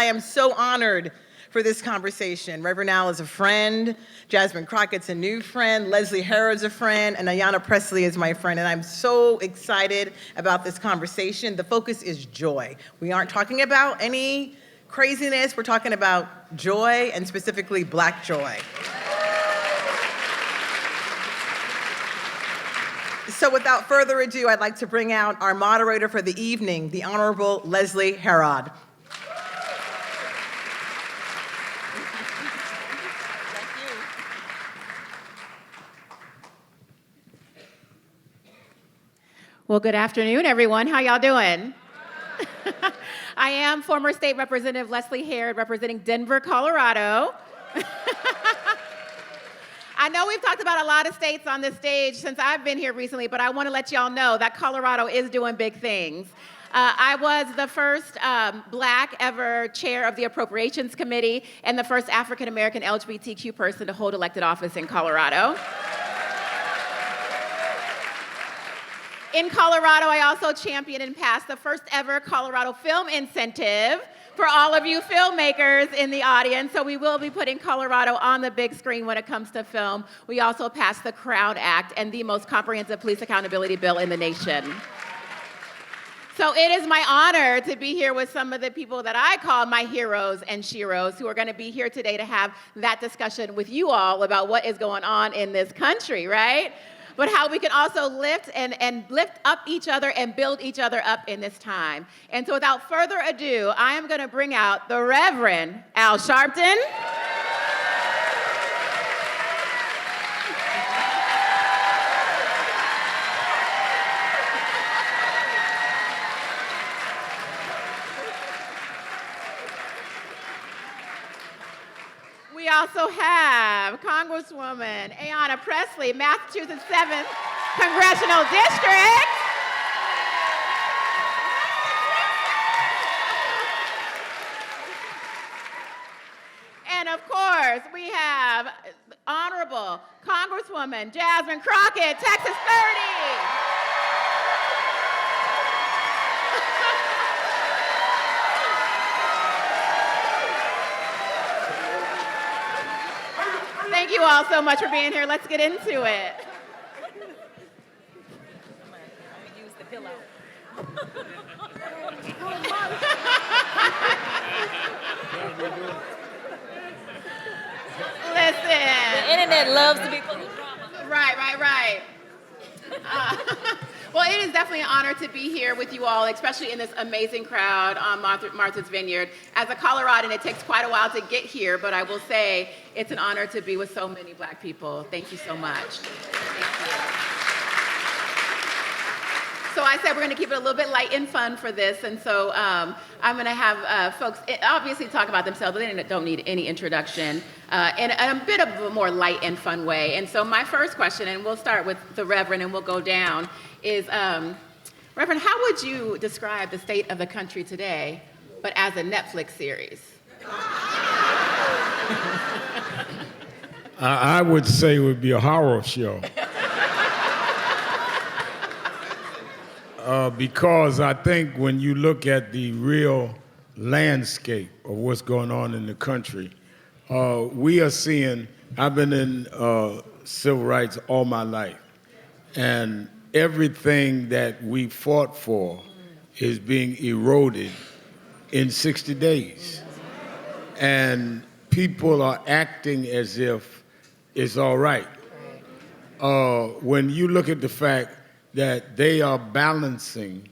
I am so honored for this conversation. Reverend Al is a friend, Jasmine Crockett's a new friend, Leslie Harrod's a friend, and Ayanna Pressley is my friend, and I'm so excited about this conversation. The focus is joy. We aren't talking about any craziness, we're talking about joy, and specifically Black joy. So without further ado, I'd like to bring out our moderator for the evening, the Honorable Leslie Harrod. Well, good afternoon, everyone. How y'all doing? I am former State Representative Leslie Harrod, representing Denver, Colorado. I know we've talked about a lot of states on this stage since I've been here recently, but I want to let y'all know that Colorado is doing big things. I was the first Black ever chair of the Appropriations Committee and the first African-American LGBTQ person to hold elected office in Colorado. In Colorado, I also championed and passed the first ever Colorado Film Incentive for all of you filmmakers in the audience. So we will be putting Colorado on the big screen when it comes to film. We also passed the CROWN Act and the most comprehensive police accountability bill in the nation. So it is my honor to be here with some of the people that I call my heroes and sheroes, who are going to be here today to have that discussion with you all about what is going on in this country, right? But how we can also lift and lift up each other and build each other up in this time. And so without further ado, I am going to bring out the Reverend Al Sharpton. We also have Congresswoman Ayanna Pressley, Massachusetts 7th Congressional District. And of course, we have Honorable Congresswoman Jasmine Crockett, Texas 30. Thank you all so much for being here. Let's get into it. I'm gonna use the pillow. Listen. The internet loves to be full of drama. Right. Well, it is definitely an honor to be here with you all, especially in this amazing crowd on Martha's Vineyard. As a Coloradan, it takes quite a while to get here, but I will say it's an honor to be with so many Black people. Thank you so much. Thank you. So I said we're going to keep it a little bit light and fun for this, and so I'm going to have folks obviously talk about themselves, but they don't need any introduction, in a bit of a more light and fun way. And so my first question, and we'll start with the Reverend and we'll go down, is Reverend, how would you describe the state of the country today, but as a Netflix series? I would say it would be a horror show. Because I think when you look at the real landscape of what's going on in the country, we are seeing, I've been in civil rights all my life, and everything that we fought for is being eroded in 60 days. And people are acting as if it's all right. When you look at the fact that they are balancing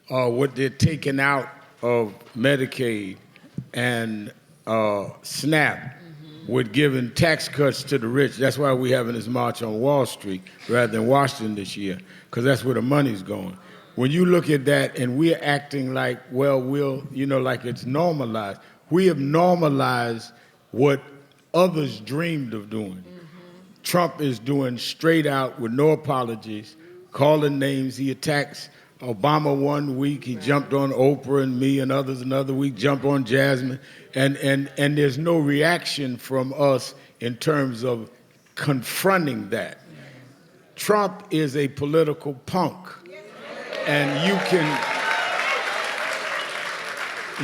what they're taking out of Medicaid and SNAP with giving tax cuts to the rich. That's why we're having this march on Wall Street rather than Washington this year, because that's where the money's going. When you look at that and we're acting like, well, like it's normalized. We have normalized what others dreamed of doing. Trump is doing straight out with no apologies, calling names. He attacks Obama one week, he jumped on Oprah and me and others another week, jumped on Jasmine, and there's no reaction from us in terms of confronting that. Trump is a political punk, and you can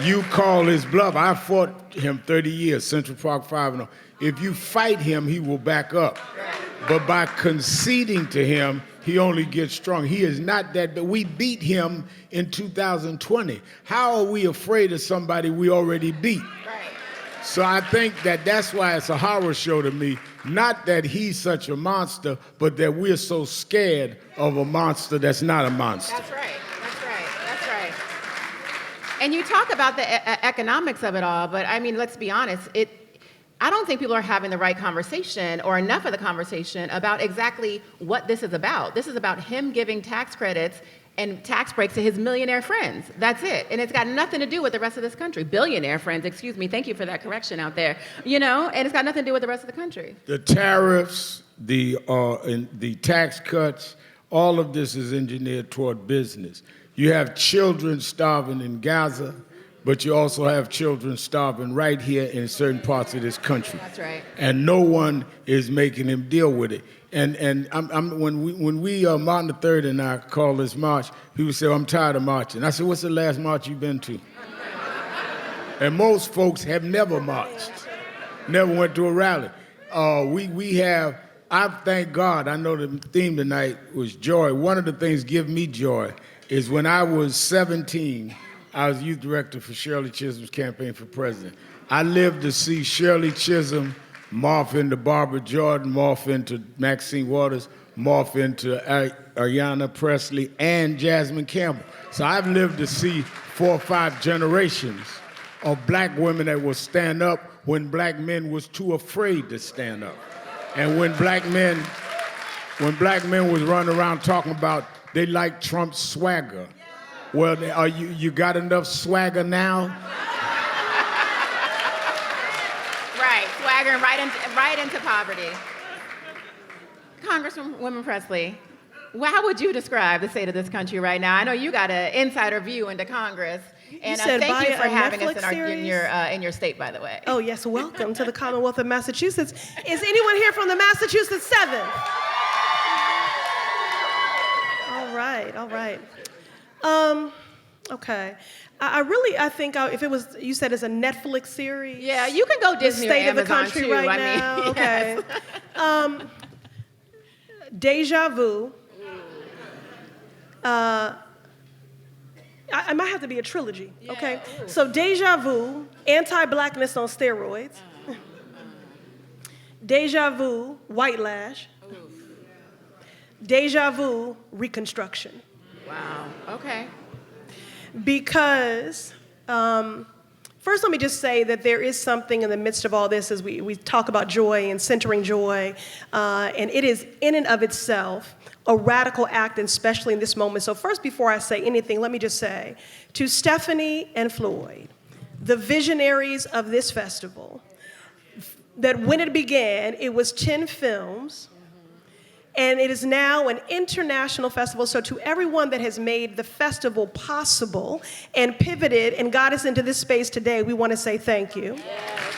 you call his bluff. I fought him 30 years, Central Park 5-0. If you fight him, he will back up. But by conceding to him, he only gets strong. He is not that, but we beat him in 2020. How are we afraid of somebody we already beat? So I think that that's why it's a horror show to me. Not that he's such a monster, but that we're so scared of a monster that's not a monster. That's right. That's right. And you talk about the economics of it all, but I mean, let's be honest. I don't think people are having the right conversation or enough of the conversation about exactly what this is about. This is about him giving tax credits and tax breaks to his millionaire friends. That's it. And it's got nothing to do with the rest of this country. Billionaire friends, excuse me. Thank you for that correction out there. You know, and it's got nothing to do with the rest of the country. The tariffs, the tax cuts, all of this is engineered toward business. You have children starving in Gaza, but you also have children starving right here in certain parts of this country. That's right. And no one is making them deal with it. And when Martin III and I call this march, people say, I'm tired of marching. I said, what's the last march you've been to? And most folks have never marched, never went to a rally. I thank God, I know the theme tonight was joy. One of the things give me joy is when I was 17, I was youth director for Shirley Chisholm's campaign for president. I lived to see Shirley Chisholm morph into Barbara Jordan, morph into Maxine Waters, morph into Ayanna Pressley and Jasmine Campbell. So I've lived to see 4 or 5 generations of black women that will stand up when black men was too afraid to stand up. And when black men was running around talking about they like Trump's swagger. Well, you got enough swagger now? Swaggering right into poverty. Congresswoman Pressley, how would you describe the state of this country right now? I know you got an insider view into Congress, and thank you for having us in your state, by the way. Oh yes, welcome to the Commonwealth of Massachusetts. Is anyone here from the Massachusetts 7th? All right. Okay. I think if it was, you said it's a Netflix series. Yeah, you can go Disney or Amazon of the country too, right now. Yes. Okay. Deja Vu. I might have to be a trilogy. Yeah. Okay. So Deja Vu, anti-Blackness on steroids. Deja Vu, white lash. Deja Vu, Reconstruction. Wow. Okay. Because, first let me just say that there is something in the midst of all this as we talk about joy and centering joy, and it is in and of itself a radical act, and especially in this moment. So first, before I say anything, let me just say to Stephanie and Floyd, the visionaries of this festival, that when it began, it was 10 films, and it is now an international festival. So to everyone that has made the festival possible and pivoted and got us into this space today, we want to say thank you. Yes.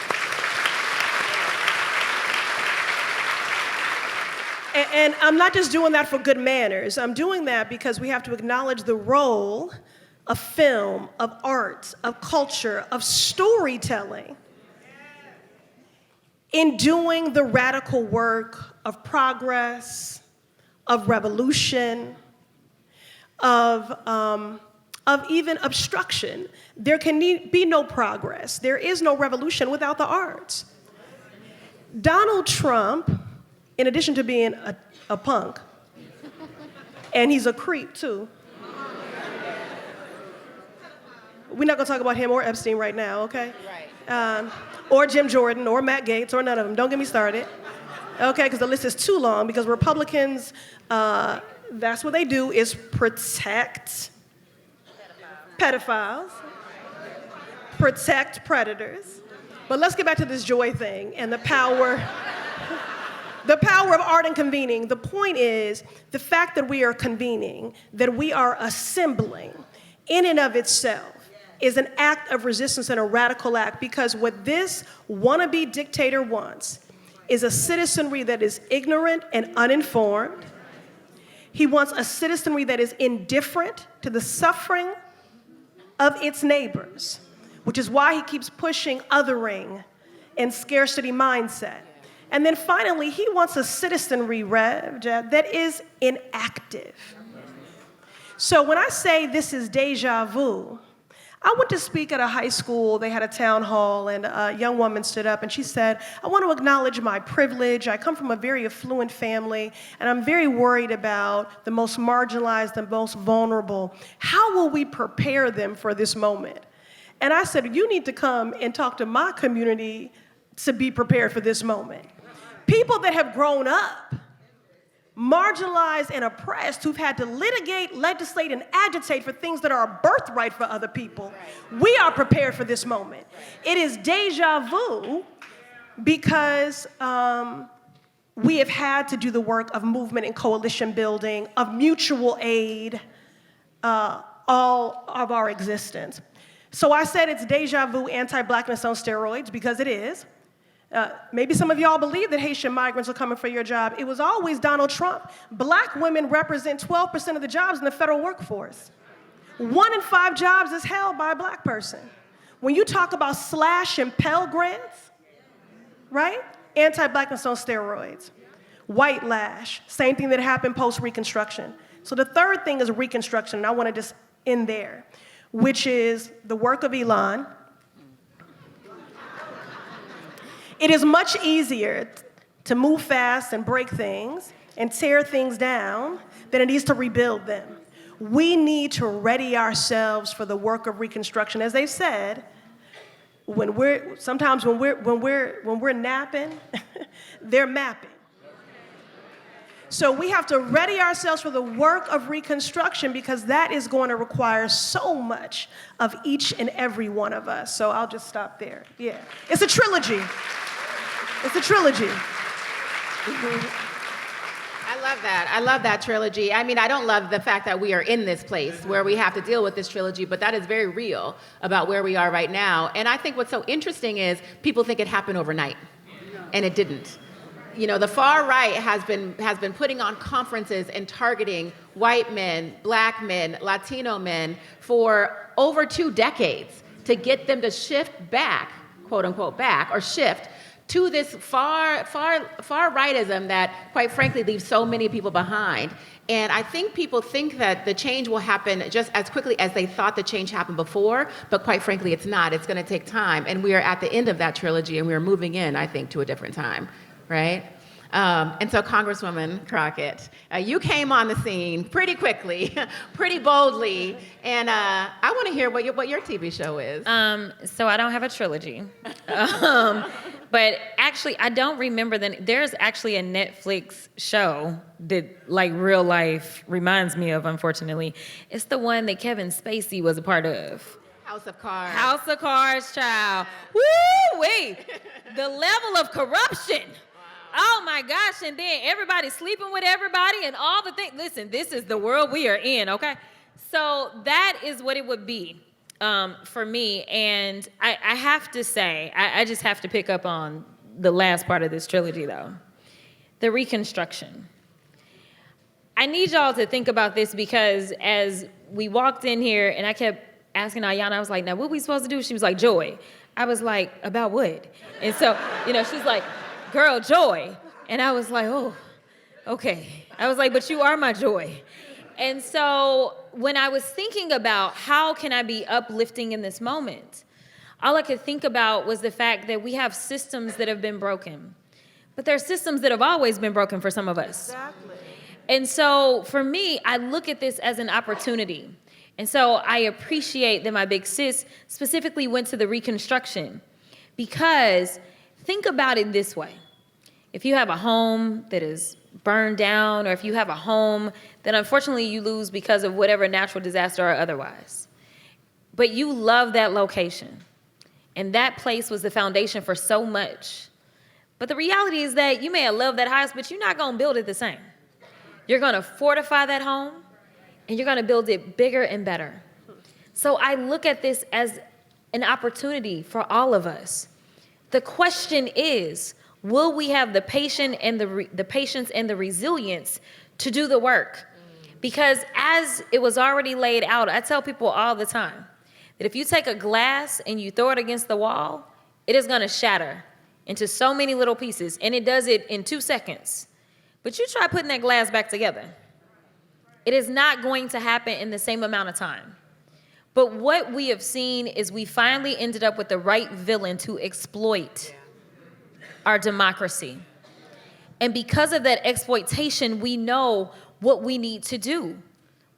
And I'm not just doing that for good manners. I'm doing that because we have to acknowledge the role of film, of art, of culture, of storytelling in doing the radical work of progress, of revolution, of even obstruction. There can be no progress. There is no revolution without the arts. Donald Trump, in addition to being a punk, and he's a creep too. We're not gonna talk about him or Epstein right now, okay? Right. Or Jim Jordan, or Matt Gaetz, or none of them. Don't get me started. Okay, because the list is too long, because Republicans, that's what they do, is protect pedophiles, protect predators. But let's get back to this joy thing and the power of art and convening. The point is, the fact that we are convening, that we are assembling, in and of itself, is an act of resistance and a radical act, because what this wannabe dictator wants is a citizenry that is ignorant and uninformed. He wants a citizenry that is indifferent to the suffering of its neighbors. which is why he keeps pushing othering and scarcity mindset. And then finally, he wants a citizenry, Rev, that is inactive. So when I say this is deja vu, I went to speak at a high school. They had a town hall, and a young woman stood up, and she said, I want to acknowledge my privilege. I come from a very affluent family, and I'm very worried about the most marginalized, the most vulnerable. How will we prepare them for this moment? And I said, you need to come and talk to my community to be prepared for this moment. People that have grown up, marginalized and oppressed, who've had to litigate, legislate, and agitate for things that are a birthright for other people. We are prepared for this moment. It is deja vu because we have had to do the work of movement and coalition building, of mutual aid, all of our existence. So I said it's deja vu anti-Blackness on steroids because it is. Maybe some of y'all believe that Haitian migrants are coming for your job. It was always Donald Trump. Black women represent 12% of the jobs in the federal workforce. 1 in 5 jobs is held by a black person. When you talk about slash and Pell Grants, right? Anti-Blackness on steroids. White lash, same thing that happened post-Reconstruction. So the third thing is Reconstruction, and I want to just end there, which is the work of Elon. It is much easier to move fast and break things and tear things down than it is to rebuild them. We need to ready ourselves for the work of Reconstruction. As they've said, when we're napping, they're mapping. So we have to ready ourselves for the work of Reconstruction because that is going to require so much of each and every one of us. So I'll just stop there. Yeah. It's a trilogy. It's a trilogy. I love that. I love that trilogy. I mean, I don't love the fact that we are in this place where we have to deal with this trilogy, but that is very real about where we are right now. And I think what's so interesting is people think it happened overnight, and it didn't. You know, the far right has been putting on conferences and targeting white men, black men, Latino men for over 2 decades to get them to shift back, quote unquote back, or shift to this far rightism that, quite frankly, leaves so many people behind. And I think people think that the change will happen just as quickly as they thought the change happened before, but quite frankly, it's not. It's going to take time. And we are at the end of that trilogy, and we are moving in, I think, to a different time, right? And so, Congresswoman Crockett, you came on the scene pretty quickly, pretty boldly, and I want to hear what your TV show is. So I don't have a trilogy. But actually, I don't remember there's actually a Netflix show that, like, real life reminds me of, unfortunately. It's the one that Kevin Spacey was a part of. House of Cards. House of Cards, child. Woo, wait. The level of corruption. Oh my gosh, and then everybody sleeping with everybody and all the things. Listen, this is the world we are in, okay? So that is what it would be for me. And I have to say, I just have to pick up on the last part of this trilogy, though. The Reconstruction. I need y'all to think about this because as we walked in here and I kept asking Ayanna, I was like, now what are we supposed to do? She was like, joy. I was like, about what? And so, she's like, girl, joy. And I was like, oh, okay. I was like, but you are my joy. And so when I was thinking about how can I be uplifting in this moment, all I could think about was the fact that we have systems that have been broken. But there are systems that have always been broken for some of us. Exactly. And so for me, I look at this as an opportunity. And so I appreciate that my big sis specifically went to the Reconstruction because think about it this way. If you have a home that is burned down, or if you have a home that unfortunately you lose because of whatever natural disaster or otherwise, but you love that location, and that place was the foundation for so much. But the reality is that you may have loved that house, but you're not gonna build it the same. You're gonna fortify that home, and you're gonna build it bigger and better. So I look at this as an opportunity for all of us. The question is, will we have the patience and the resilience to do the work? Because as it was already laid out, I tell people all the time, that if you take a glass and you throw it against the wall, it is gonna shatter into so many little pieces, and it does it in 2 seconds. But you try putting that glass back together. It is not going to happen in the same amount of time. But what we have seen is we finally ended up with the right villain to exploit our democracy. And because of that exploitation, we know what we need to do.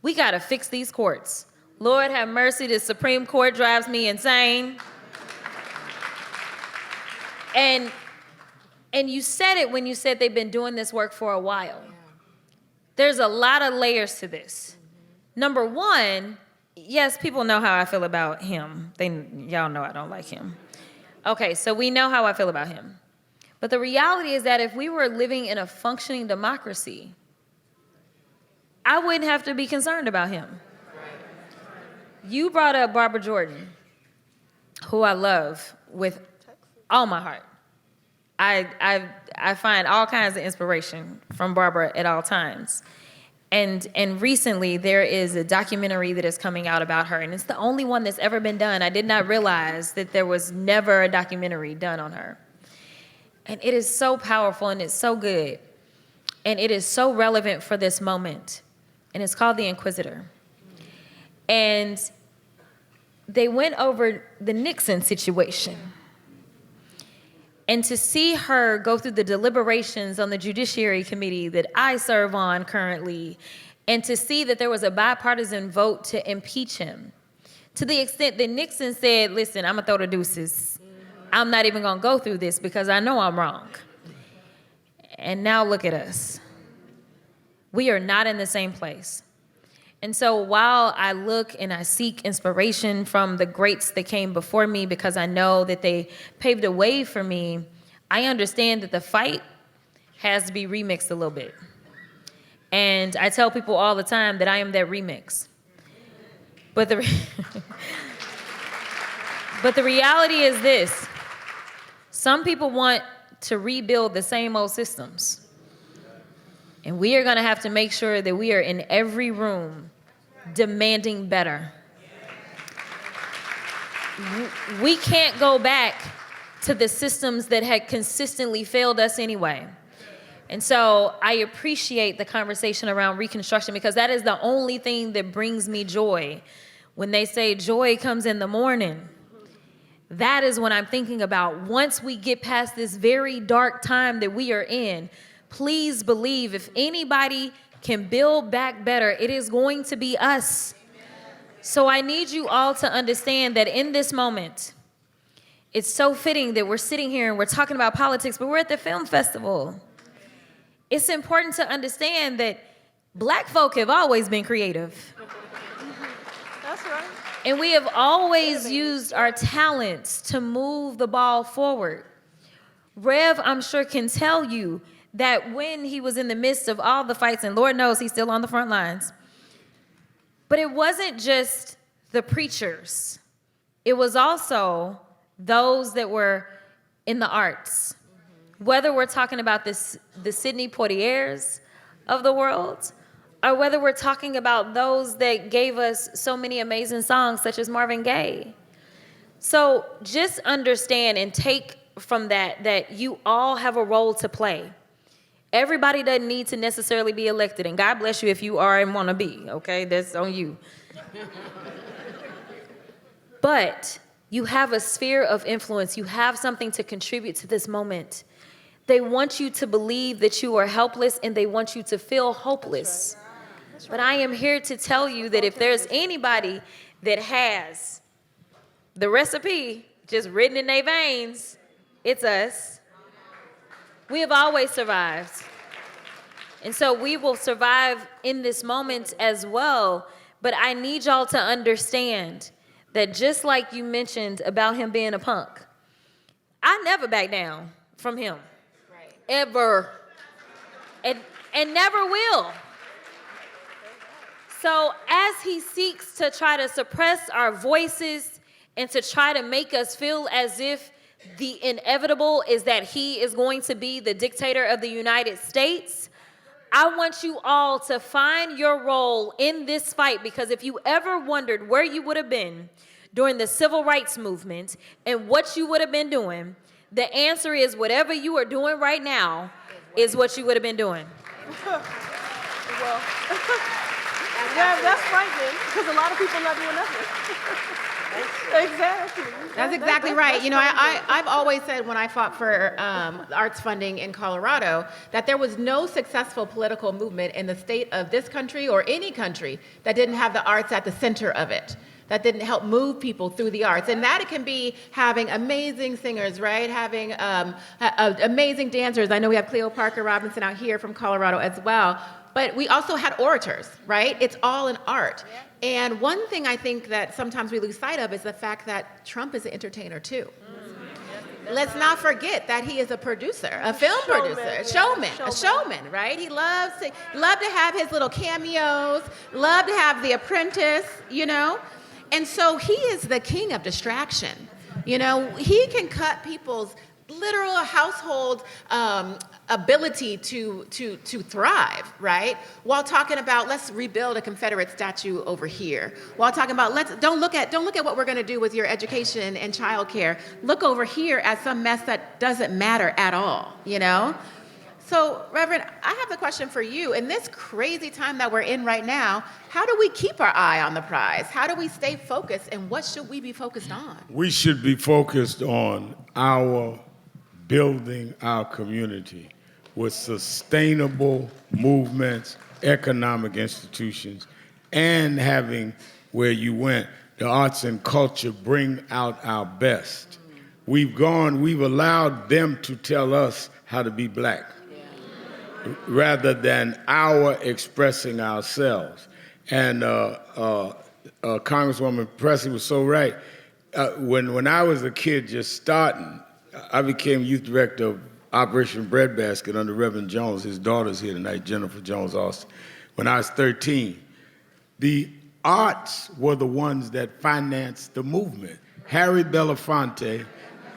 We gotta fix these courts. Lord have mercy, the Supreme Court drives me insane. And you said it when you said they've been doing this work for a while. There's a lot of layers to this. Number one, yes, people know how I feel about him. Y'all know I don't like him. Okay, so we know how I feel about him. But the reality is that if we were living in a functioning democracy, I wouldn't have to be concerned about him. You brought up Barbara Jordan, who I love with all my heart. I find all kinds of inspiration from Barbara at all times. And recently there is a documentary that is coming out about her, and it's the only one that's ever been done. I did not realize that there was never a documentary done on her. And it is so powerful and it's so good. And it is so relevant for this moment. And it's called The Inquisitor. And they went over the Nixon situation. And to see her go through the deliberations on the Judiciary Committee that I serve on currently, and to see that there was a bipartisan vote to impeach him, to the extent that Nixon said, listen, I'm gonna throw the deuces. I'm not even gonna go through this because I know I'm wrong. And now look at us. We are not in the same place. And so while I look and I seek inspiration from the greats that came before me because I know that they paved a way for me, I understand that the fight has to be remixed a little bit. And I tell people all the time that I am that remix. But the reality is this. Some people want to rebuild the same old systems. And we are gonna have to make sure that we are in every room demanding better. We can't go back to the systems that had consistently failed us anyway. And so I appreciate the conversation around Reconstruction because that is the only thing that brings me joy. When they say joy comes in the morning, that is what I'm thinking about. Once we get past this very dark time that we are in, please believe if anybody can build back better, it is going to be us. So I need you all to understand that in this moment, it's so fitting that we're sitting here and we're talking about politics, but we're at the film festival. It's important to understand that Black folk have always been creative. That's right. And we have always used our talents to move the ball forward. Rev, I'm sure, can tell you that when he was in the midst of all the fights, and Lord knows he's still on the front lines, but it wasn't just the preachers. It was also those that were in the arts. Whether we're talking about the Sidney Poitiers of the world, or whether we're talking about those that gave us so many amazing songs, such as Marvin Gaye. So just understand and take from that you all have a role to play. Everybody doesn't need to necessarily be elected, and God bless you if you are and want to be, okay? That's on you. But you have a sphere of influence. You have something to contribute to this moment. They want you to believe that you are helpless, and they want you to feel hopeless. That's right. But I am here to tell you that if there's anybody that has the recipe just written in their veins, it's us. We have always survived. And so we will survive in this moment as well. But I need y'all to understand that just like you mentioned about him being a punk, I never back down from him. Right. Ever. And never will. So as he seeks to try to suppress our voices and to try to make us feel as if the inevitable is that he is going to be the dictator of the United States, I want you all to find your role in this fight, because if you ever wondered where you would have been during the civil rights movement and what you would have been doing, the answer is whatever you are doing right now is what you would have been doing. Well, yeah, that's frightening because a lot of people are not doing nothing. Exactly. That's exactly right. You know, I've always said when I fought for arts funding in Colorado that there was no successful political movement in the state of this country or any country that didn't have the arts at the center of it, that didn't help move people through the arts. And that it can be having amazing singers, right? Having amazing dancers. I know we have Cleo Parker Robinson out here from Colorado as well. But we also had orators, right? It's all an art. And one thing I think that sometimes we lose sight of is the fact that Trump is an entertainer too. Let's not forget that he is a producer, a film producer, a showman, right? He loves to have his little cameos, love to have The Apprentice, you know? And so he is the king of distraction. You know, he can cut people's literal household ability to thrive, right? While talking about let's rebuild a Confederate statue over here. While talking about don't look at what we're going to do with your education and childcare. Look over here at some mess that doesn't matter at all, you know? So, Reverend, I have a question for you. In this crazy time that we're in right now, how do we keep our eye on the prize? How do we stay focused, and what should we be focused on? We should be focused on building our community with sustainable movements, economic institutions, and having, where you went, the arts and culture bring out our best. We've allowed them to tell us how to be black rather than our expressing ourselves. And Congresswoman Pressley was so right. When I was a kid just starting, I became youth director of Operation Breadbasket under Reverend Jones. His daughter's here tonight, Jennifer Jones Austin. When I was 13, the arts were the ones that financed the movement. Harry Belafonte,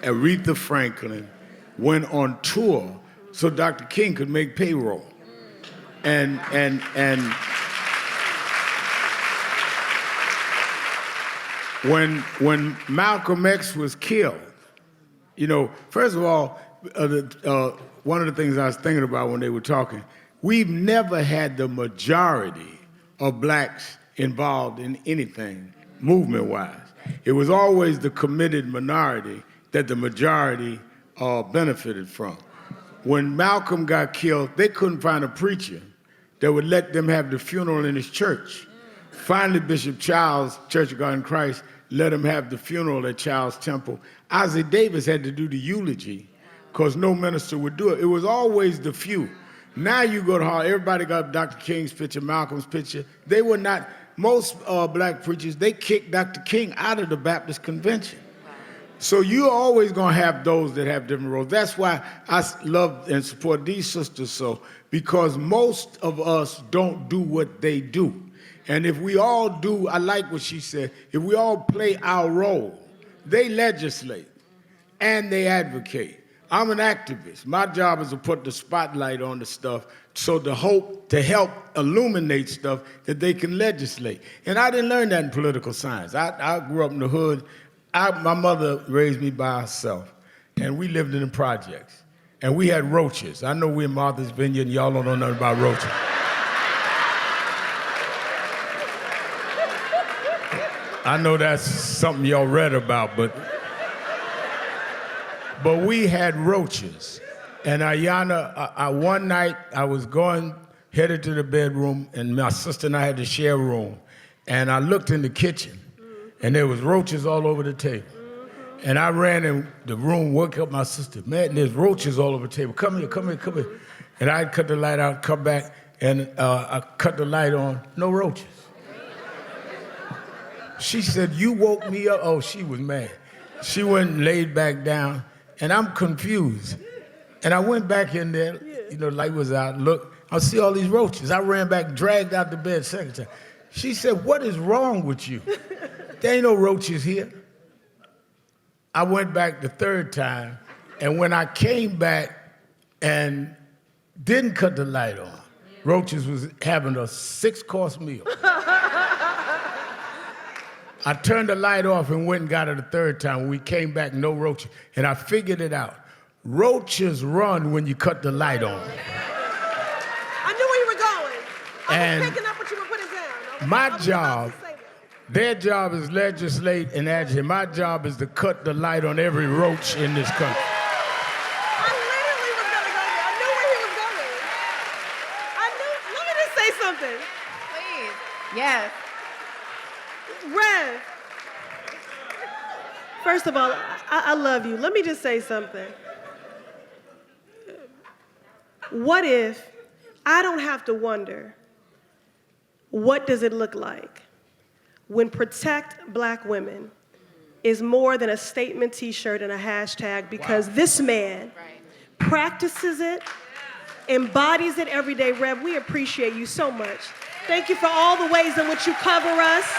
Aretha Franklin went on tour so Dr. King could make payroll. And when Malcolm X was killed, you know, first of all, one of the things I was thinking about when they were talking, we've never had the majority of blacks involved in anything movement-wise. It was always the committed minority that the majority benefited from. When Malcolm got killed, they couldn't find a preacher that would let them have the funeral in his church. Finally, Bishop Childs, Church of God in Christ, let him have the funeral at Childs Temple. Isaac Davis had to do the eulogy because no minister would do it. It was always the few. Now you go to Harvard, everybody got Dr. King's picture, Malcolm's picture. They were not, most black preachers, they kicked Dr. King out of the Baptist Convention. So you're always gonna have those that have different roles. That's why I love and support these sisters so, because most of us don't do what they do. And if we all do, I like what she said, if we all play our role, they legislate and they advocate. I'm an activist. My job is to put the spotlight on the stuff so to help illuminate stuff that they can legislate. And I didn't learn that in political science. I grew up in the hood. My mother raised me by herself, and we lived in the projects. And we had roaches. I know we're in Martha's Vineyard, and y'all don't know nothing about roaches. I know that's something y'all read about, but we had roaches. And Ayanna, one night I was headed to the bedroom, and my sister and I had to share a room. And I looked in the kitchen, and there was roaches all over the table. And I ran in the room, woke up my sister. Man, there's roaches all over the table. Come here. And I cut the light out, come back, and I cut the light on, no roaches. She said, you woke me up. Oh, she was mad. She went and laid back down, and I'm confused. And I went back in there, you know, light was out, look, I see all these roaches. I ran back, dragged out the bed second time. She said, what is wrong with you? There ain't no roaches here. I went back the third time, and when I came back and didn't cut the light on, roaches was having a 6-course meal. I turned the light off and went and got it a third time. When we came back, no roaches. And I figured it out. Roaches run when you cut the light on. I knew where you were going. I was picking up what you were putting down. My job, their job is legislate and agitate. My job is to cut the light on every roach in this country. I literally was going to go there. I knew where he was going. Let me just say something. Please. Yes. Rev, first of all, I love you. Let me just say something. What if I don't have to wonder, what does it look like when Protect Black Women is more than a statement t-shirt and a hashtag, because this man practices it, embodies it every day. Rev, we appreciate you so much. Thank you for all the ways in which you cover us.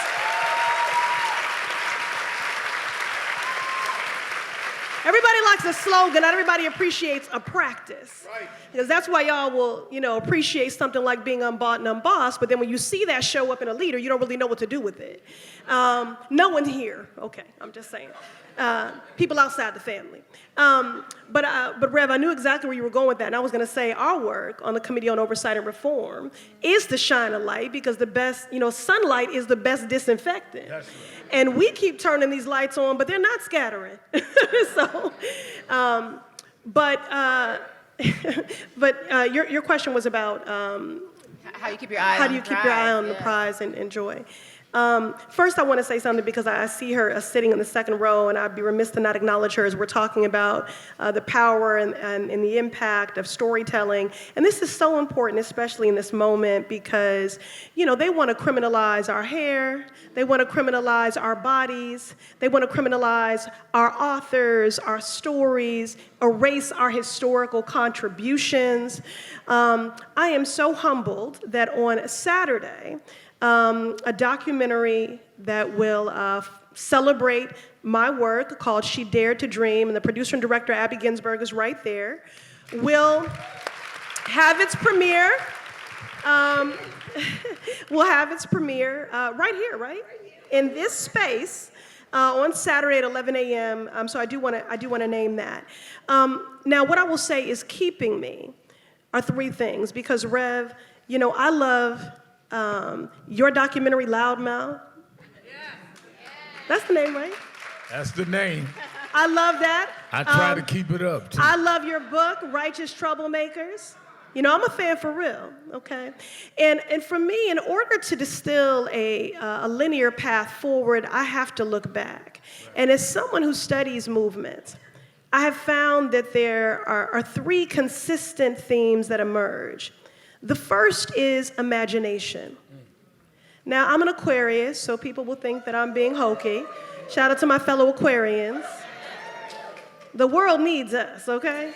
Everybody likes a slogan. Not everybody appreciates a practice. Right. Because that's why y'all will, appreciate something like being unbought and unbossed, but then when you see that show up in a leader, you don't really know what to do with it. No one here. Okay, I'm just saying. People outside the family. But Rev, I knew exactly where you were going with that, and I was going to say our work on the Committee on Oversight and Reform is to shine a light, because the best, sunlight is the best disinfectant. That's right. And we keep turning these lights on, but they're not scattering. Your question was about how you keep your eye how on do you the keep prize. your eye on the prize and joy. First, I want to say something, because I see her sitting in the second row, and I'd be remiss to not acknowledge her as we're talking about the power and the impact of storytelling. And this is so important, especially in this moment, because, they want to criminalize our hair, they want to criminalize our bodies, they want to criminalize our authors, our stories, erase our historical contributions. I am so humbled that on Saturday, a documentary that will celebrate my work called She Dared to Dream, and the producer and director, Abby Ginsberg, is right there, will have its premiere. Right here, right? In this space on Saturday at 11 a.m. So I do want to name that. Now, what I will say is keeping me are three things, because Rev, I love your documentary, Loudmouth. That's the name, right? That's the name. I love that. I try to keep it up, too. I love your book, Righteous Troublemakers. I'm a fan for real, okay? And for me, in order to distill a linear path forward, I have to look back. And as someone who studies movement, I have found that there are three consistent themes that emerge. The first is imagination. Now, I'm an Aquarius, so people will think that I'm being hokey. Shout out to my fellow Aquarians. The world needs us, okay?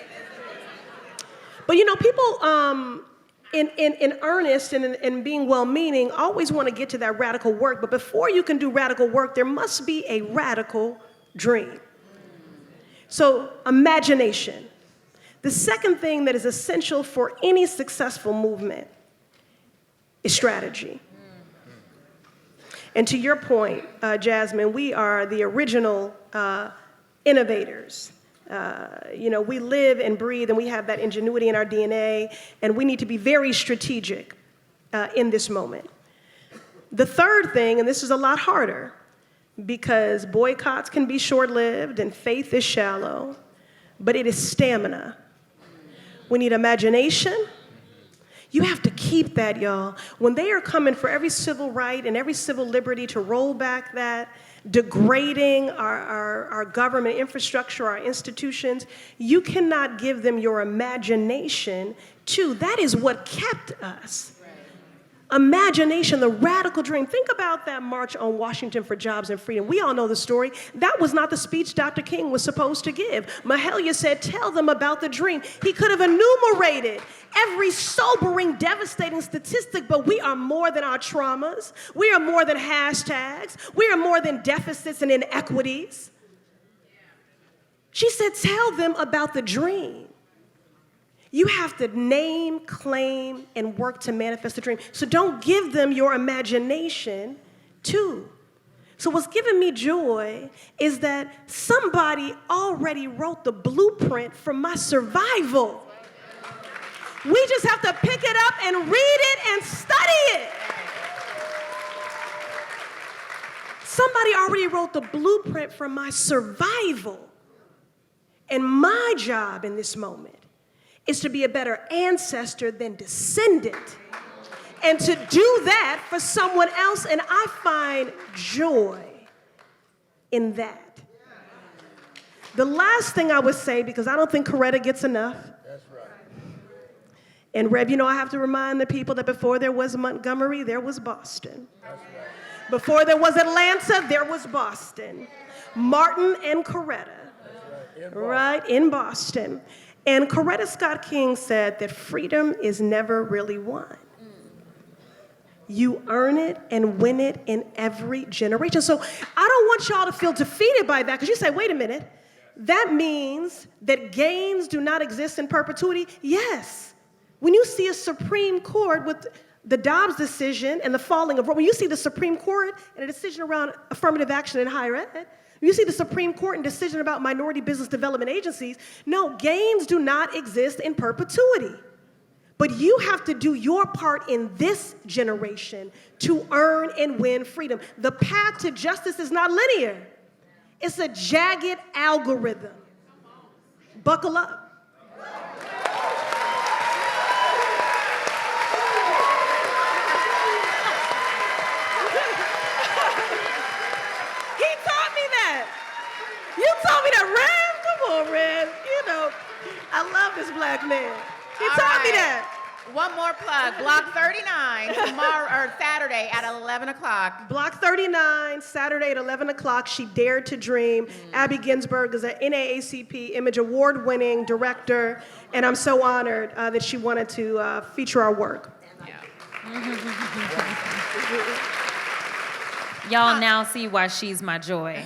But people in earnest and being well-meaning always want to get to that radical work, but before you can do radical work, there must be a radical dream. So, imagination. The second thing that is essential for any successful movement is strategy. And to your point, Jasmine, we are the original innovators. We live and breathe, and we have that ingenuity in our DNA, and we need to be very strategic in this moment. The third thing, and this is a lot harder, because boycotts can be short-lived and faith is shallow, but it is stamina. We need imagination. You have to keep that, y'all. When they are coming for every civil right and every civil liberty to roll back that, degrading our government infrastructure, our institutions, you cannot give them your imagination too. That is what kept us. Imagination, the radical dream. Think about that march on Washington for jobs and freedom. We all know the story. That was not the speech Dr. King was supposed to give. Mahalia said, tell them about the dream. He could have enumerated every sobering, devastating statistic, but we are more than our traumas. We are more than hashtags. We are more than deficits and inequities. She said, tell them about the dream. You have to name, claim, and work to manifest the dream. So don't give them your imagination too. So what's giving me joy is that somebody already wrote the blueprint for my survival. We just have to pick it up and read it and study it. Somebody already wrote the blueprint for my survival. And my job in this moment is to be a better ancestor than descendant. And to do that for someone else, and I find joy in that. The last thing I would say, because I don't think Coretta gets enough. That's right. And Rev, you know I have to remind the people that before there was Montgomery, there was Boston. That's right. Before there was Atlanta, there was Boston. Martin and Coretta. Right, in Boston. And Coretta Scott King said that freedom is never really won. You earn it and win it in every generation. So I don't want y'all to feel defeated by that, because you say, wait a minute, that means that gains do not exist in perpetuity? Yes. When you see a Supreme Court with the Dobbs decision and the falling of Roe, when you see the Supreme Court and a decision around affirmative action in higher ed, you see the Supreme Court and decision about minority business development agencies. No, gains do not exist in perpetuity. But you have to do your part in this generation to earn and win freedom. The path to justice is not linear. It's a jagged algorithm. Buckle up. You told me that, Rev. Come on, Rev. You know, I love this black man. He told me that. One more plug. Block 39 tomorrow or Saturday at 11 o'clock. Block 39, Saturday at 11 o'clock. She Dared to Dream. Abby Ginsburg is an NAACP Image Award-winning director, and I'm so honored that she wanted to feature our work. Y'all now see why she's my joy.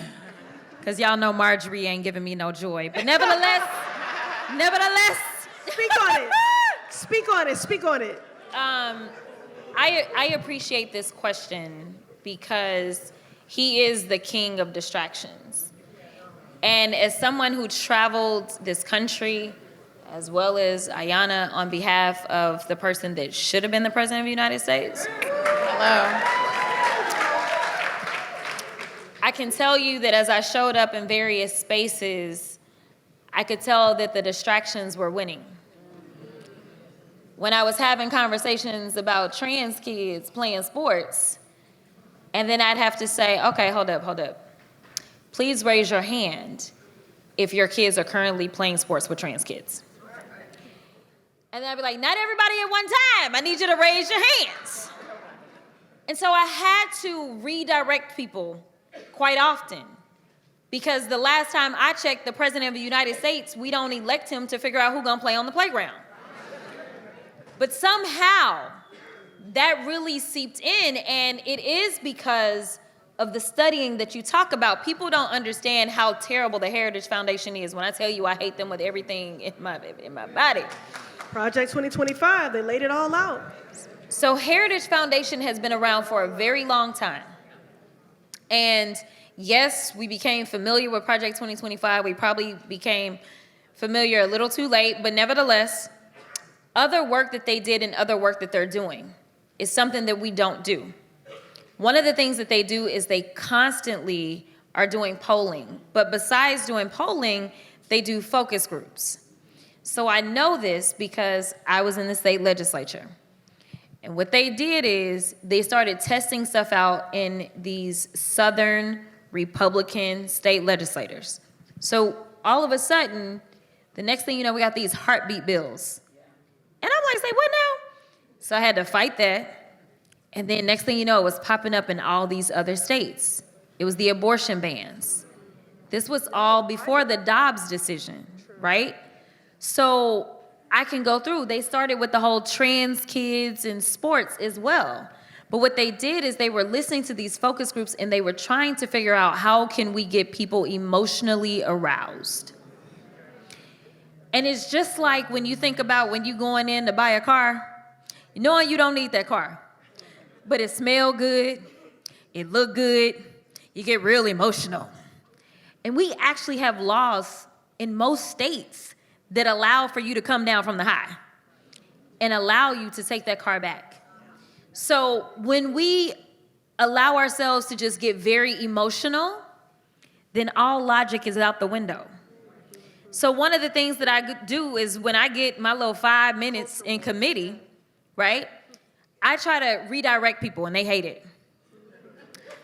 Because y'all know Marjorie ain't giving me no joy. But nevertheless. Speak on it. Speak on it. I appreciate this question because he is the king of distractions. And as someone who traveled this country, as well as Ayanna, on behalf of the person that should have been the president of the United States. Hello. I can tell you that as I showed up in various spaces, I could tell that the distractions were winning. When I was having conversations about trans kids playing sports, and then I'd have to say, okay, hold up. Please raise your hand if your kids are currently playing sports with trans kids. And then I'd be like, not everybody at one time. I need you to raise your hands. And so I had to redirect people quite often, because the last time I checked the president of the United States, we don't elect him to figure out who's gonna play on the playground. But somehow that really seeped in, and it is because of the studying that you talk about. People don't understand how terrible the Heritage Foundation is when I tell you I hate them with everything in my body. Project 2025, they laid it all out. So Heritage Foundation has been around for a very long time. And yes, we became familiar with Project 2025. We probably became familiar a little too late, but nevertheless, other work that they did and other work that they're doing is something that we don't do. One of the things that they do is they constantly are doing polling. But besides doing polling, they do focus groups. So I know this because I was in the state legislature. And what they did is they started testing stuff out in these Southern Republican state legislators. So all of a sudden, the next thing you know, we got these heartbeat bills. And I'm like, say, what now? So I had to fight that. And then next thing you know, it was popping up in all these other states. It was the abortion bans. This was all before the Dobbs decision, right? So I can go through. They started with the whole trans kids in sports as well. But what they did is they were listening to these focus groups and they were trying to figure out how can we get people emotionally aroused. And it's just like when you think about when you going in to buy a car, knowing you don't need that car, but it smell good, it look good, You get real emotional. And we actually have laws in most states that allow for you to come down from the high and allow you to take that car back. So when we allow ourselves to just get very emotional, then all logic is out the window. So one of the things that I do is when I get my little 5 minutes in committee, right, I try to redirect people and they hate it.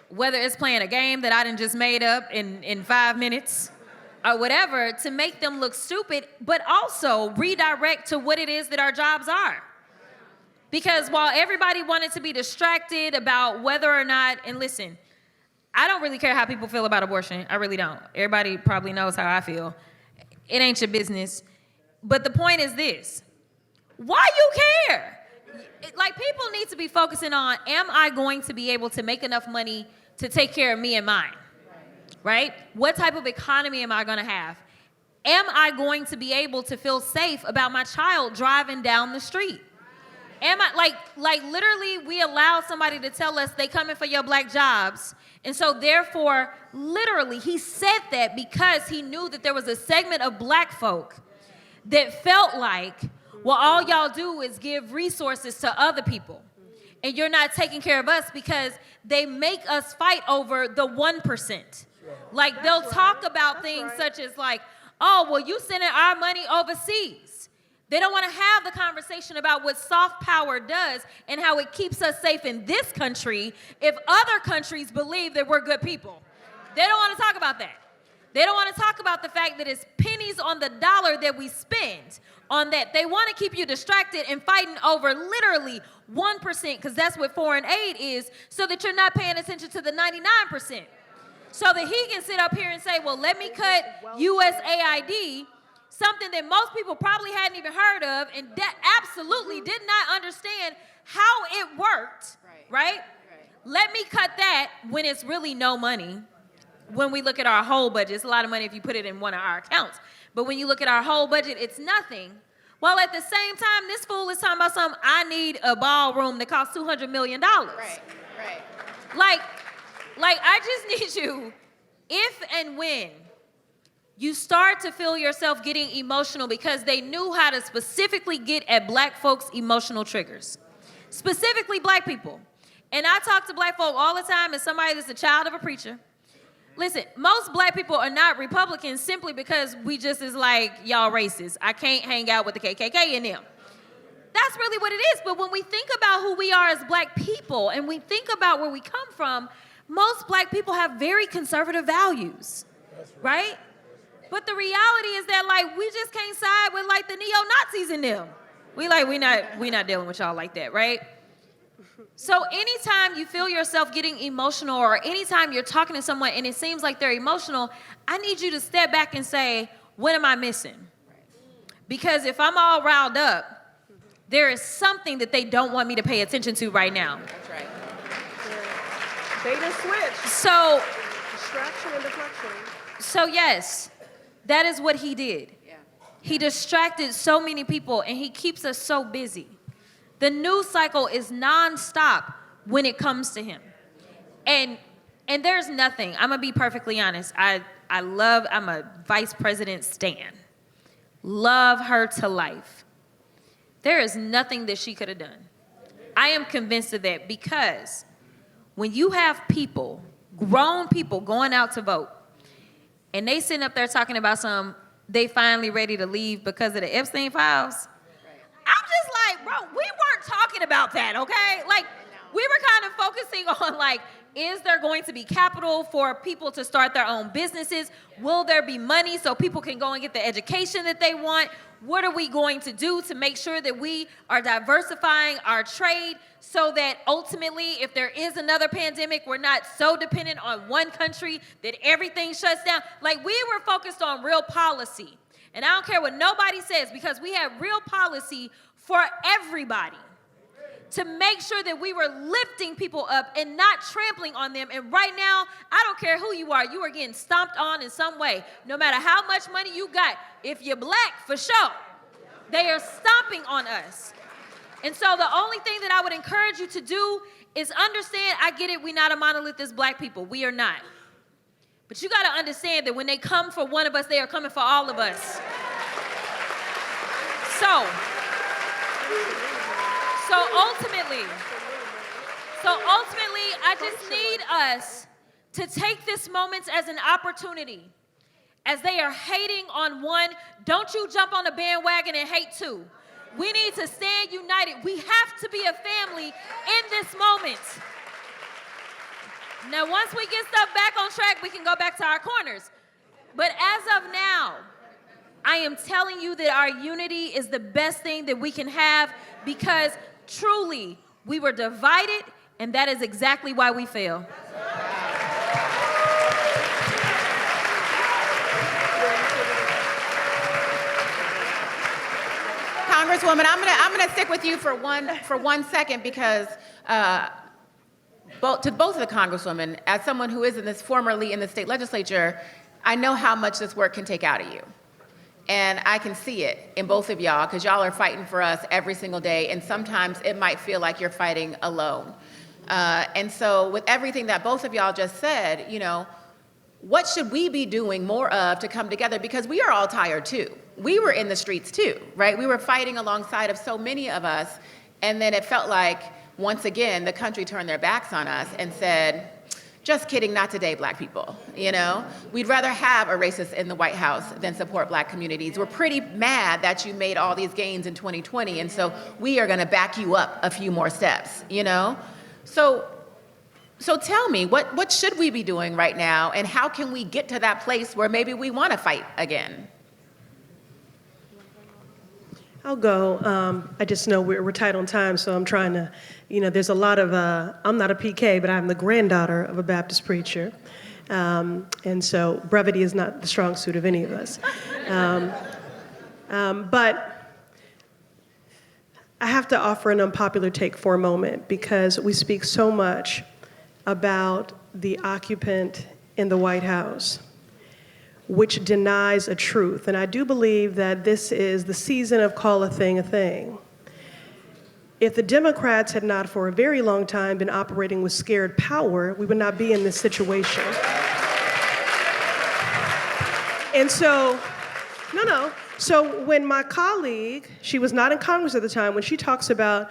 Whether it's playing a game that I done just made up in 5 minutes or whatever to make them look stupid, but also redirect to what it is that our jobs are. Because while everybody wanted to be distracted about whether or not, and listen, I don't really care how people feel about abortion. I really don't. Everybody probably knows how I feel. It ain't your business. But the point is this. Why you care? Like, people need to be focusing on, am I going to be able to make enough money to take care of me and mine? Right? What type of economy am I going to have? Am I going to be able to feel safe about my child driving down the street? Am I, like literally, we allow somebody to tell us they coming for your black jobs. And so therefore, literally, he said that because he knew that there was a segment of black folk that felt like, well, all y'all do is give resources to other people. And you're not taking care of us because they make us fight over the 1%. Like, they'll talk about things such as like, oh, well, you sending our money overseas. They don't want to have the conversation about what soft power does and how it keeps us safe in this country if other countries believe that we're good people. They don't want to talk about that. They don't want to talk about the fact that it's pennies on the dollar that we spend on that. They want to keep you distracted and fighting over literally 1%, because that's what foreign aid is, so that you're not paying attention to the 99%. So that he can sit up here and say, well, let me cut USAID, something that most people probably hadn't even heard of and that absolutely did not understand how it worked, right? Let me cut that when it's really no money. When we look at our whole budget, it's a lot of money if you put it in one of our accounts. But when you look at our whole budget, it's nothing. While at the same time, this fool is talking about something, I need a ballroom that costs $200 million. Right. Like, I just need you, if and when you start to feel yourself getting emotional, because they knew how to specifically get at black folks' emotional triggers, specifically black people. And I talk to black folk all the time as somebody that's a child of a preacher. Listen, most black people are not Republicans simply because we just is like, y'all racist. I can't hang out with the KKK in them. That's really what it is. But when we think about who we are as black people and we think about where we come from, most black people have very conservative values, right? But the reality is that, like, we just can't side with, like, the neo-Nazis in them. We not dealing with y'all like that, right? So anytime you feel yourself getting emotional or anytime you're talking to someone and it seems like they're emotional, I need you to step back and say, what am I missing? Because if I'm all riled up, there is something that they don't want me to pay attention to right now. That's right. Bait and switch. So, Distraction and deflection. so yes, that is what he did. Yeah. He distracted so many people and he keeps us so busy. The news cycle is nonstop when it comes to him. And there's nothing, I'm gonna be perfectly honest. I'm a vice president stan. Love her to life. There is nothing that she could have done. I am convinced of that because when you have people, grown people going out to vote, and they sitting up there talking about they finally ready to leave because of the Epstein files, I'm just like, bro, we weren't talking about that, okay? Like, we were kind of focusing on, like, is there going to be capital for people to start their own businesses? Will there be money so people can go and get the education that they want? What are we going to do to make sure that we are diversifying our trade so that ultimately, if there is another pandemic, we're not so dependent on one country that everything shuts down? Like, we were focused on real policy. And I don't care what nobody says, because we have real policy for everybody to make sure that we were lifting people up and not trampling on them. And right now, I don't care who you are getting stomped on in some way. No matter how much money you got, if you're black, for sure, they are stomping on us. And so the only thing that I would encourage you to do is understand, I get it, we're not a monolith as black people. We are not. But you got to understand that when they come for one of us, they are coming for all of us. So ultimately, I just need us to take this moment as an opportunity. As they are hating on one, don't you jump on the bandwagon and hate two. We need to stand united. We have to be a family in this moment. Now, once we get stuff back on track, we can go back to our corners. But as of now, I am telling you that our unity is the best thing that we can have, because truly we were divided, and that is exactly why we fail. Congresswoman, I'm gonna stick with you for one second, because to both of the congresswomen, as someone who is formerly in the state legislature, I know how much this work can take out of you. And I can see it in both of y'all, because y'all are fighting for us every single day, and sometimes it might feel like you're fighting alone. And so with everything that both of y'all just said, you know, what should we be doing more of to come together? Because we are all tired too. We were in the streets too, right? We were fighting alongside of so many of us, and then it felt like, once again, the country turned their backs on us and said, just kidding, not today, Black people, you know? We'd rather have a racist in the White House than support Black communities. We're pretty mad that you made all these gains in 2020, and so we are gonna back you up a few more steps, you know? So tell me, what should we be doing right now, and how can we get to that place where maybe we wanna fight again? I'll go. I just know we're tight on time, so I'm trying to, you know, there's a lot of, I'm not a PK, but I'm the granddaughter of a Baptist preacher. And so brevity is not the strong suit of any of us. But I have to offer an unpopular take for a moment, because we speak so much about the occupant in the White House, which denies a truth. And I do believe that this is the season of call a thing a thing. If the Democrats had not for a very long time been operating with scared power, we would not be in this situation. And so, So when my colleague, she was not in Congress at the time, when she talks about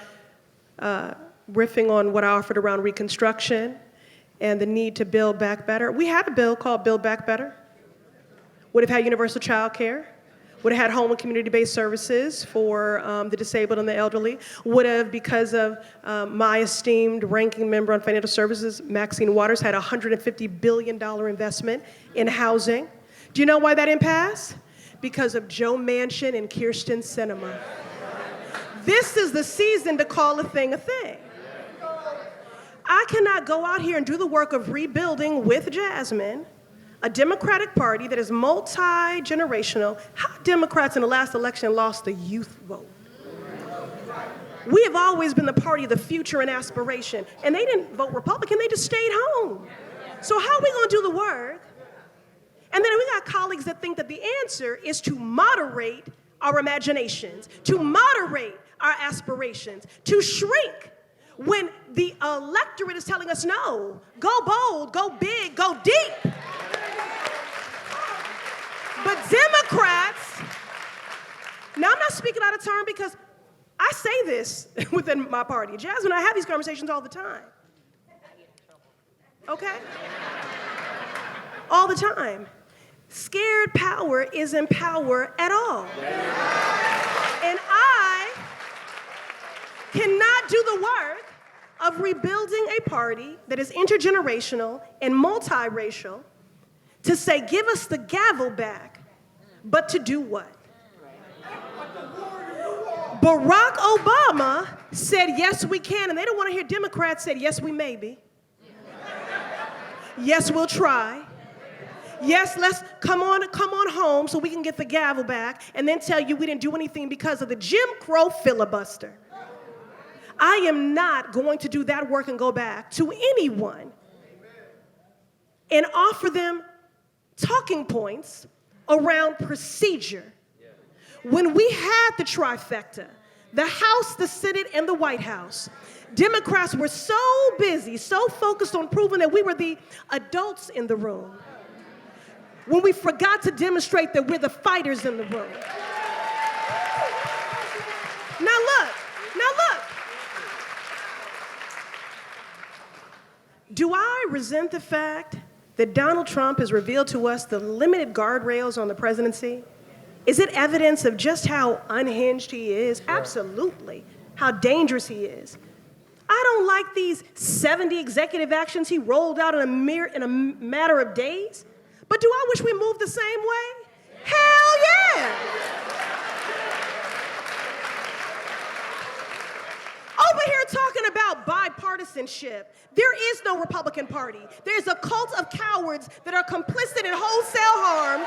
riffing on what I offered around Reconstruction and the need to build back better, we had a bill called Build Back Better. Would have had universal child care, would have had home and community-based services for the disabled and the elderly, would have, because of my esteemed ranking member on financial services, Maxine Waters, had a $150 billion investment in housing. Do you know why that didn't pass? Because of Joe Manchin and Kyrsten Sinema. This is the season to call a thing a thing. I cannot go out here and do the work of rebuilding with Jasmine a Democratic Party that is multi-generational. How Democrats in the last election lost the youth vote? We have always been the party of the future and aspiration, and they didn't vote Republican, they just stayed home. So how are we gonna do the work? And then we got colleagues that think that the answer is to moderate our imaginations, to moderate our aspirations, to shrink when the electorate is telling us no, go bold, go big, go deep. But Democrats, now I'm not speaking out of turn, because I say this within my party. Jasmine and I have these conversations all the time. Okay? All the time. Scared power isn't power at all. And I cannot do the work of rebuilding a party that is intergenerational and multiracial to say, give us the gavel back, but to do what? Barack Obama said, yes, we can, and they don't want to hear Democrats say, yes, we may be. Yes, we'll try. Yes, let's come on home so we can get the gavel back, and then tell you we didn't do anything because of the Jim Crow filibuster. I am not going to do that work and go back to anyone and offer them talking points around procedure. When we had the trifecta, the House, the Senate, and the White House, Democrats were so busy, so focused on proving that we were the adults in the room, when we forgot to demonstrate that we're the fighters in the room. Now look. Do I resent the fact that Donald Trump has revealed to us the limited guardrails on the presidency? Is it evidence of just how unhinged he is? Absolutely. How dangerous he is. I don't like these 70 executive actions he rolled out in a matter of days. But do I wish we moved the same way? Hell yeah! Over here talking about bipartisanship. There is no Republican Party. There's a cult of cowards that are complicit in wholesale harm,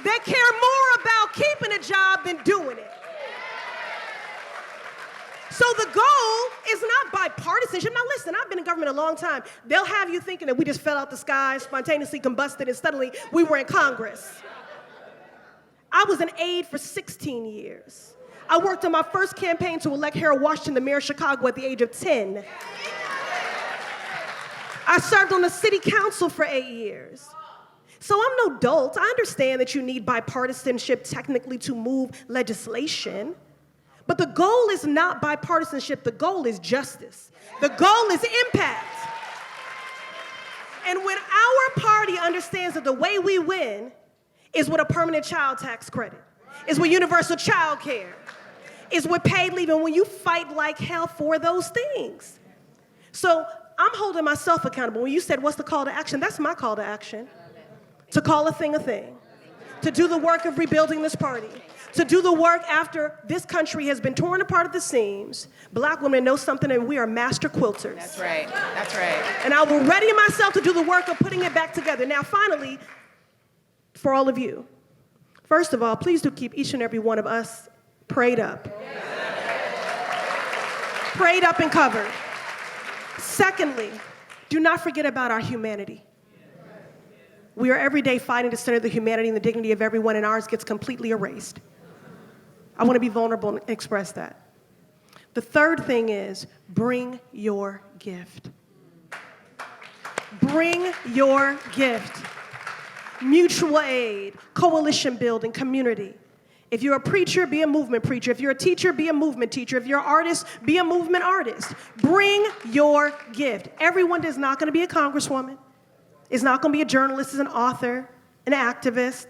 that care more about keeping a job than doing it. So the goal is not bipartisanship. Now listen, I've been in government a long time. They'll have you thinking that we just fell out the sky, spontaneously combusted, and suddenly we were in Congress. I was an aide for 16 years. I worked on my first campaign to elect Harold Washington the mayor of Chicago at the age of 10. I served on the city council for 8 years. So I'm no dolt. I understand that you need bipartisanship technically to move legislation. But the goal is not bipartisanship. The goal is justice. The goal is impact. And when our party understands that the way we win is with a permanent child tax credit, is with universal child care, is with paid leave, and when you fight like hell for those things. So I'm holding myself accountable. When you said, what's the call to action? That's my call to action. To call a thing, to do the work of rebuilding this party, to do the work after this country has been torn apart at the seams. Black women know something, and we are master quilters. That's right. That's right. And I will ready myself to do the work of putting it back together. Now, finally, for all of you, first of all, please do keep each and every one of us prayed up. Prayed up and covered. Secondly, do not forget about our humanity. We are every day fighting to center the humanity and the dignity of everyone, and ours gets completely erased. I want to be vulnerable and express that. The third thing is bring your gift. Bring your gift. Mutual aid, coalition building, community. If you're a preacher, be a movement preacher. If you're a teacher, be a movement teacher. If you're an artist, be a movement artist. Bring your gift. Everyone is not going to be a congresswoman. Is not going to be a journalist, is an author, an activist.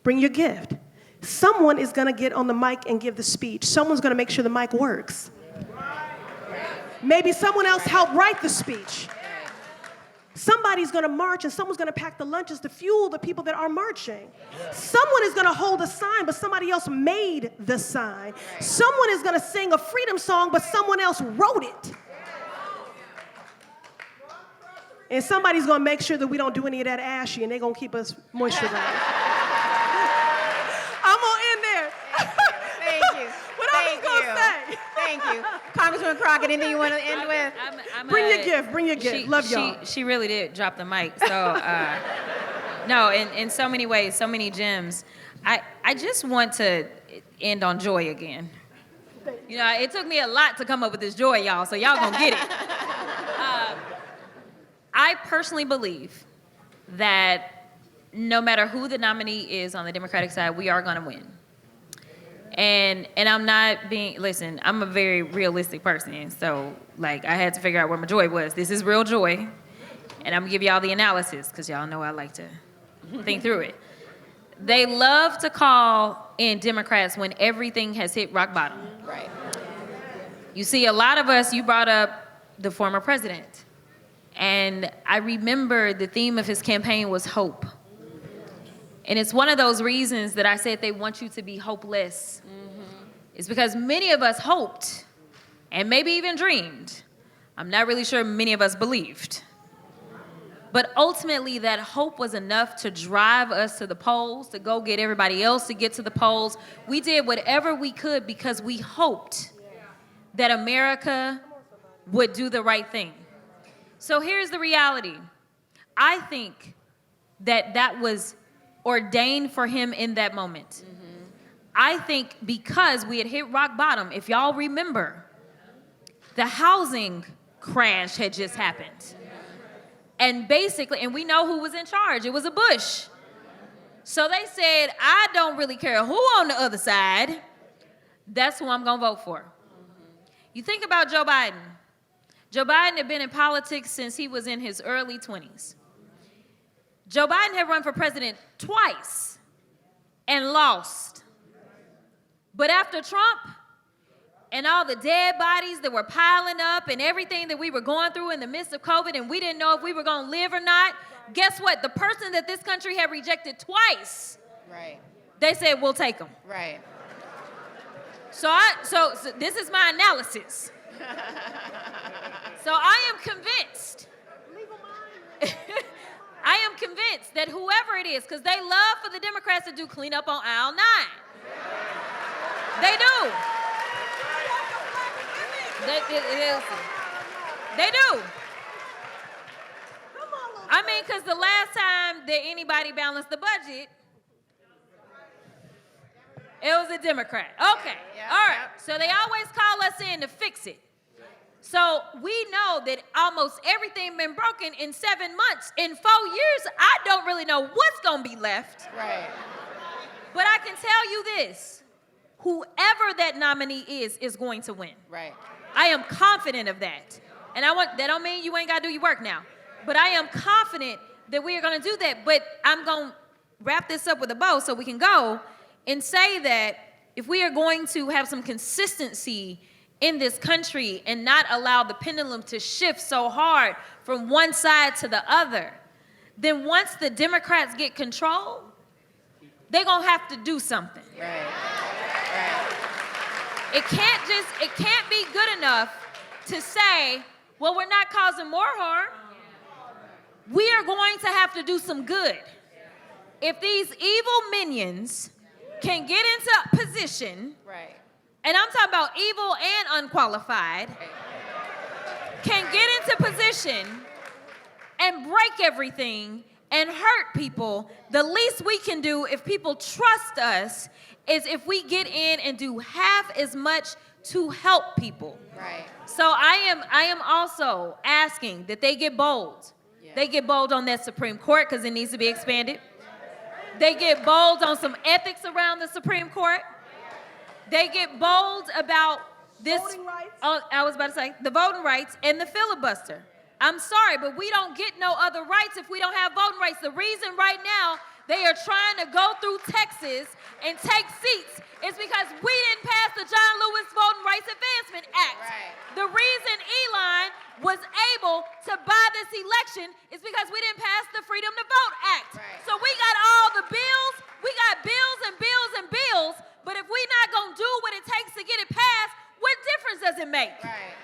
Bring your gift. Someone is going to get on the mic and give the speech. Someone's going to make sure the mic works. Maybe someone else helped write the speech. Somebody's going to march, and someone's going to pack the lunches to fuel the people that are marching. Someone is going to hold a sign, but somebody else made the sign. Someone is going to sing a freedom song, but someone else wrote it. And somebody's going to make sure that we don't do any of that ashy, and they're going to keep us moisturized. I'm going to end there. Thank you. What I was going to say. Thank you. Congresswoman Crockett, anything you want to end with? Bring your gift. Love y'all. She really did drop the mic. So, no, in so many ways, so many gems. I just want to end on joy again. You know, it took me a lot to come up with this joy, y'all, so y'all gonna get it. I personally believe that no matter who the nominee is on the Democratic side, we are gonna win. And I'm not being, listen, I'm a very realistic person, so like I had to figure out where my joy was. This is real joy, and I'm gonna give y'all the analysis, because y'all know I like to think through it. They love to call in Democrats when everything has hit rock bottom. Right. You see, a lot of us, you brought up the former president. And I remember the theme of his campaign was hope. And it's one of those reasons that I said they want you to be hopeless. Mm-hmm. It's because many of us hoped and maybe even dreamed. I'm not really sure many of us believed. But ultimately, that hope was enough to drive us to the polls, to go get everybody else to get to the polls. We did whatever we could because we hoped that America would do the right thing. So here's the reality. I think that that was ordained for him in that moment. Mm-hmm. I think because we had hit rock bottom, if y'all remember, the housing crash had just happened. And basically, and we know who was in charge. It was a Bush. So they said, I don't really care who on the other side. That's who I'm going to vote for. You think about Joe Biden. Joe Biden had been in politics since he was in his early 20s. Joe Biden had run for president twice and lost. But after Trump and all the dead bodies that were piling up and everything that we were going through in the midst of COVID and we didn't know if we were going to live or not, guess what? The person that this country had rejected twice, Right. they said, we'll take them. Right. So this is my analysis. So I am convinced. I am convinced that whoever it is, because they love for the Democrats to do cleanup on aisle 9. They do. They do. I mean, because the last time that anybody balanced the budget, it was a Democrat. Okay, Yeah, all right. yeah. So they always call us in to fix it. So we know that almost everything been broken in 7 months. In 4 years, I don't really know what's going to be left. Right. But I can tell you this. Whoever that nominee is going to win. Right. I am confident of that. And that don't mean you ain't got to do your work now. But I am confident that we are going to do that. But I'm going to wrap this up with a bow so we can go and say that if we are going to have some consistency in this country and not allow the pendulum to shift so hard from one side to the other, then once the Democrats get control, they're going to have to do something. Right. Right. It can't be good enough to say, well, we're not causing more harm. We are going to have to do some good. If these evil minions can get into position, Right. and I'm talking about evil and unqualified, can get into position and break everything and hurt people, the least we can do if people trust us is if we get in and do half as much to help people. Right. So I am also asking that they get bold. Yeah. They get bold on that Supreme Court because it needs to be expanded. They get bold on some ethics around the Supreme Court. They get bold about this. Voting rights. I was about to say the voting rights and the filibuster. I'm sorry, but we don't get no other rights if we don't have voting rights. The reason right now they are trying to go through Texas and take seats is because we didn't pass the John Lewis Voting Rights Advancement Act. Right. The reason Elon was able to buy this election is because we didn't pass the Freedom to Vote Act. Right. So we got all the bills, we got bills and bills and bills, but if we're not gonna do what it takes to get it passed, what difference does it make? Right.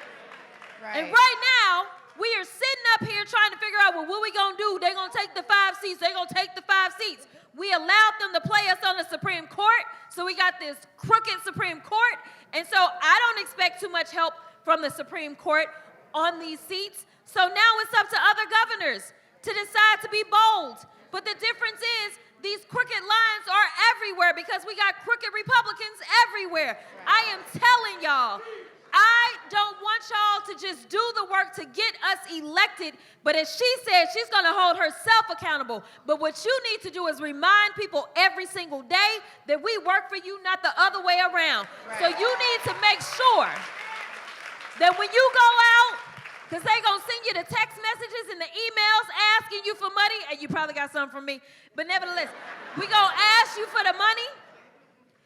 Right. And right now, we are sitting up here trying to figure out, well, what we gonna do? They're gonna take the 5 seats, they're gonna take the 5 seats. We allowed them to play us on the Supreme Court, so we got this crooked Supreme Court, and so I don't expect too much help from the Supreme Court on these seats. So now it's up to other governors to decide to be bold. But the difference is these crooked lines are everywhere because we got crooked Republicans everywhere. I am telling y'all, I don't want y'all to just do the work to get us elected, but as she said, she's going to hold herself accountable. But what you need to do is remind people every single day that we work for you, not the other way around. Right. So you need to make sure that when you go out, because they're going to send you the text messages and the emails asking you for money, and you probably got some from me, but nevertheless, we're going to ask you for the money.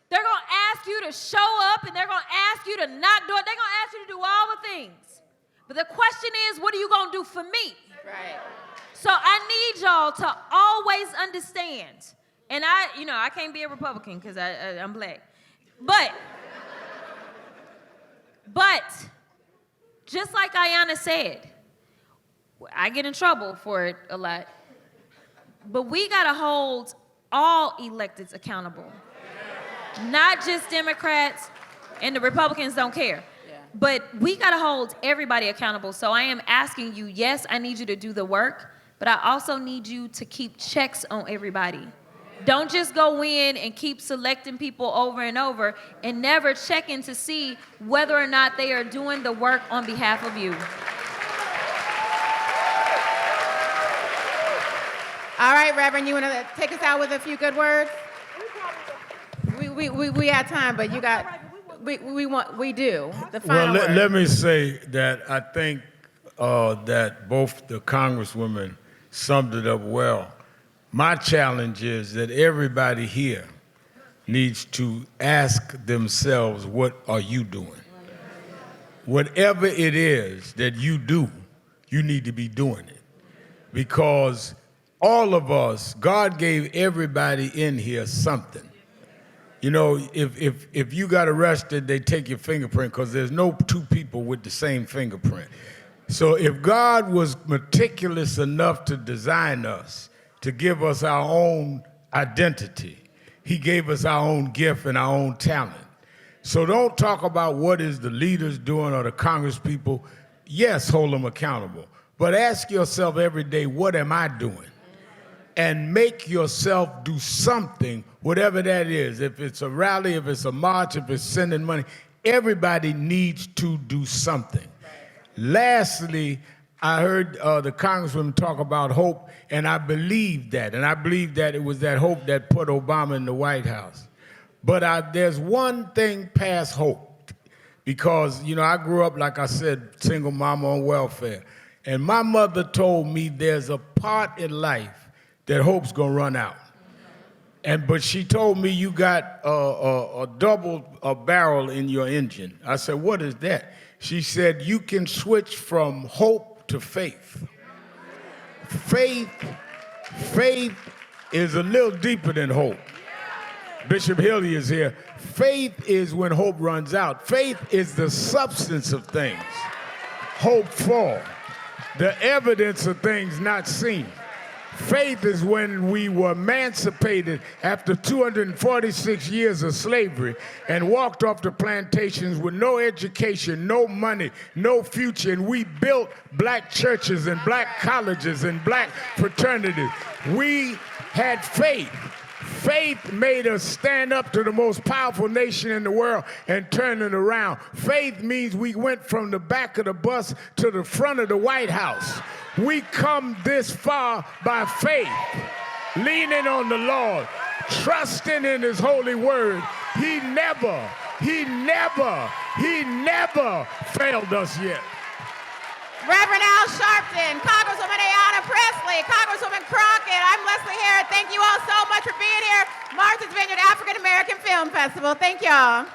They're going to ask you to show up, and they're going to ask you to knock doors. They're going to ask you to do all the things. But the question is, what are you going to do for me? Right. So I need y'all to always understand. And I can't be a Republican because I'm black. But just like Ayanna said, I get in trouble for it a lot. But we got to hold all electeds accountable. Not just Democrats, and the Republicans don't care. Yeah. But we got to hold everybody accountable. So I am asking you, yes, I need you to do the work, but I also need you to keep checks on everybody. Don't just go in and keep selecting people over and over and never check in to see whether or not they are doing the work on behalf of you. All right, Reverend, you want to take us out with a few good words? We had time, but you got, we do. The final Well, word. let me say that I think that both the Congresswomen summed it up well. My challenge is that everybody here needs to ask themselves, what are you doing? Whatever it is that you do, you need to be doing it. Because all of us, God gave everybody in here something. You know, if you got arrested, they take your fingerprint because there's no two people with the same fingerprint. So if God was meticulous enough to design us, to give us our own identity, he gave us our own gift and our own talent. So don't talk about what is the leaders doing or the Congress people. Yes, hold them accountable. But ask yourself every day, what am I doing? And make yourself do something, whatever that is. If it's a rally, if it's a march, if it's sending money, everybody needs to do something. Lastly, I heard the Congresswoman talk about hope, and I believe that. And I believe that it was that hope that put Obama in the White House. But there's one thing past hope, because, you know, I grew up, like I said, single mama on welfare. And my mother told me there's a part in life that hope's gonna run out. But she told me you got a double barrel in your engine. I said, what is that? She said, you can switch from hope to faith. Faith is a little deeper than hope. Bishop Hilly is here. Faith is when hope runs out. Faith is the substance of things hoped for, the evidence of things not seen. Faith is when we were emancipated after 246 years of slavery and walked off the plantations with no education, no money, no future, and we built black churches and black colleges and black fraternities. We had faith. Faith made us stand up to the most powerful nation in the world and turn it around. Faith means we went from the back of the bus to the front of the White House. We come this far by faith, leaning on the Lord, trusting in his holy word. He never failed us yet. Reverend Al Sharpton, Congresswoman Ayanna Pressley, Congresswoman Crockett, I'm Leslie Harrod. Thank you all so much for being here. Martha's Vineyard African American Film Festival. Thank y'all.